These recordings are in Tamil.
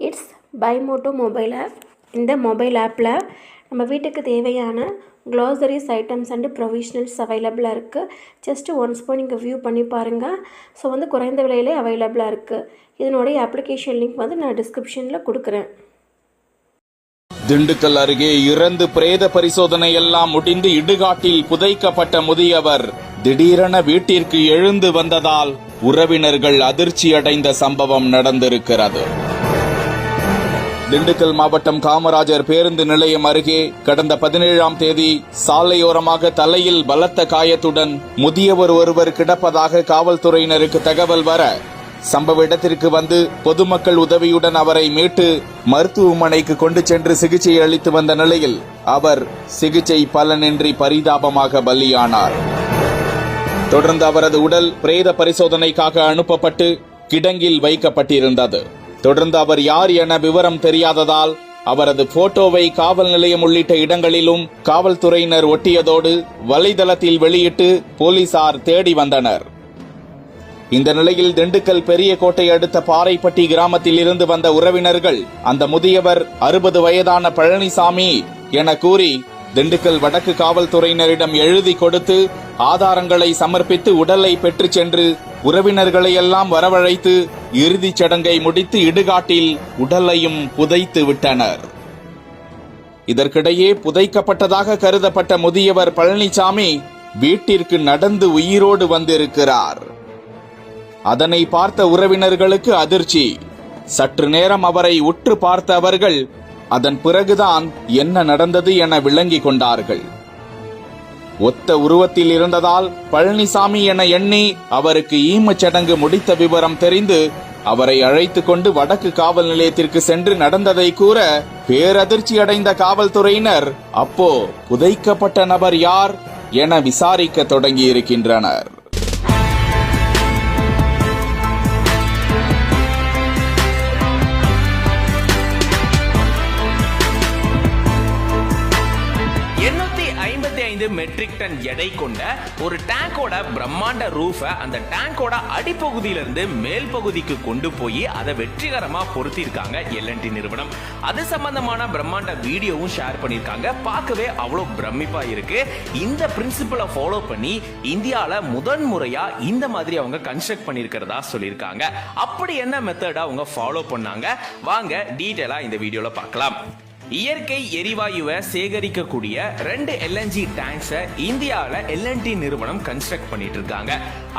It's Bymoto mobile app. இந்த மொபைல் ஆப்பில் நம்ம வீட்டுக்கு தேவையான க்ளாசரிஸ் ஐட்டம்ஸ் அண்டு ப்ரொவிஷனல்ஸ் அவைலபிளாக இருக்குது. ஜஸ்ட்டு ஒன்ஸ் போய் நீங்கள் வியூ பண்ணி பாருங்கள். ஸோ குறைந்த விலையிலே அவைலபிளாக இருக்குது. இதனுடைய அப்ளிகேஷன் லிங்க் நான் டிஸ்கிரிப்ஷனில் கொடுக்குறேன். திண்டுக்கல் அருகே இறந்து பிரேத பரிசோதனை எல்லாம் முடிந்து இடுகாட்டில் புதைக்கப்பட்ட முதியவர் திடீரென வீட்டிற்கு எழுந்து வந்ததால் உறவினர்கள் அதிர்ச்சியடைந்த சம்பவம் நடந்திருக்கிறது. திண்டுக்கல் மாவட்டம் காமராஜர் பேருந்து நிலையம் அருகே கடந்த 17ஆம் தேதி சாலையோரமாக தலையில் பலத்த காயத்துடன் முதியவர் ஒருவர் கிடப்பதாக காவல்துறையினருக்கு தகவல் வர சம்பவ இடத்திற்கு வந்து பொதுமக்கள் உதவியுடன் அவரை மீட்டு மருத்துவமனைக்கு கொண்டு சென்று சிகிச்சை அளித்து வந்த நிலையில் அவர் சிகிச்சை பலனின்றி பரிதாபமாக பலியானார். தொடர்ந்து அவரது உடல் பிரேத பரிசோதனைக்காக அனுப்பப்பட்டு கிடங்கில் வைக்கப்பட்டிருந்தது. தொடர்ந்து அவர் யார் என விவரம் தெரியாததால் அவரது போட்டோவை காவல் நிலையம் உள்ளிட்ட இடங்களிலும் காவல்துறையினர் ஒட்டியதோடு வலைதளத்தில் வெளியிட்டு போலீசார் தேடி வந்தனர். இந்த நிலையில் திண்டுக்கல் பெரிய கோட்டை அடுத்த பாறைப்பட்டி கிராமத்தில் இருந்து வந்த உறவினர்கள் அந்த முதியவர் 60 வயதான பழனிசாமி என கூறி திண்டுக்கல் வடக்கு காவல்துறையினரிடம் எழுதி கொடுத்து ஆதாரங்களை சமர்ப்பித்து உடலை பெற்று சென்று உறவினர்களை எல்லாம் வரவழைத்து இறுதிச் சடங்கை முடித்து இடுகாட்டில் உடலையும் புதைத்து விட்டனர். இதற்கிடையே புதைக்கப்பட்டதாக கருதப்பட்ட முதியவர் பழனிசாமி வீட்டிற்கு நடந்து உயிரோடு வந்திருக்கிறார். அதனை பார்த்த உறவினர்களுக்கு அதிர்ச்சி. சற்று நேரம் அவரை உற்று பார்த்த அவர்கள் அதன் பிறகுதான் என்ன நடந்தது என விளங்கிக் கொண்டார்கள். ஒத்த உருவத்தில் இருந்ததால் பழனிசாமி என எண்ணி அவருக்கு ஈமச்சடங்கு முடித்த விவரம் தெரிந்து அவரை அழைத்துக் கொண்டு வடக்கு காவல் நிலையத்திற்கு சென்று நடந்ததை கூற பேரதிர்ச்சி அடைந்த காவல்துறையினர் அப்போ புதைக்கப்பட்ட நபர் யார் என விசாரிக்க தொடங்கியிருக்கின்றனர். மெட்ரிக் டன் எடை கொண்ட ஒரு டேங்கோட பிரம்மாண்ட ரூஃப அந்த டேங்கோட அடிப்பகுதியிலிருந்து மேல் பகுதிக்கு கொண்டு போய் அதை வெற்றிகரமா பொருத்திருக்காங்க L&T நிறுவனம். அது சம்பந்தமான பிரம்மாண்ட வீடியோவும் ஷேர் பண்ணிருக்காங்க. பார்க்கவே அவ்வளவு பிரமிப்பா இருக்கு. இந்த பிரின்சிபலை ஃபாலோ பண்ணி இந்தியால முதன் முறையா இந்த மாதிரி அவங்க கன்ஸ்ட்ரக்ட் பண்ணிருக்கிறதா சொல்லியிருக்காங்க. அப்படி என்ன மெத்தடா அவங்க ஃபாலோ பண்ணாங்க, வாங்க டீடைலா இந்த வீடியோல பார்க்கலாம். இயற்கை எரிவாயுவை சேகரிக்கக்கூடிய 2 LNG டேங்க்ஸை இந்தியாவில் L&T நிறுவனம் கன்ஸ்ட்ரக்ட் பண்ணிட்டு இருக்காங்க.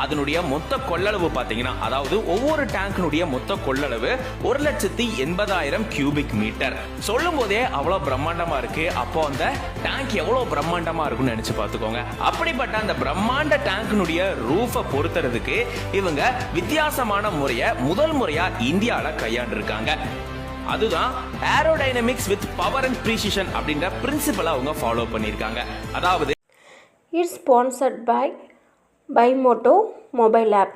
அதனுடைய மொத்த கொள்ளளவு பாத்தீங்கன்னா, அதாவது ஒவ்வொரு டேங்கினுடைய மொத்த கொள்ளளவு 1,80,000 கியூபிக் மீட்டர். சொல்லும் போதே அவ்வளவு பிரம்மாண்டமா இருக்கு. அப்போ அந்த டேங்க் எவ்வளவு பிரம்மாண்டமா இருக்கும்னு நினைச்சு பார்த்துக்கோங்க. அப்படிப்பட்ட அந்த பிரம்மாண்ட டேங்கினுடைய ரூஃபை பொறுத்துறதுக்கு இவங்க வித்தியாசமான முறையை முதல் முறையா இந்தியாவில் கையாண்டிருக்காங்க. அதுதான் aerodynamics with power and precision அப்படின்ற பிரின்சிபலை அவங்க ஃபாலோ பண்ணியிருக்காங்க. அதாவது it's sponsored by Bymoto mobile app.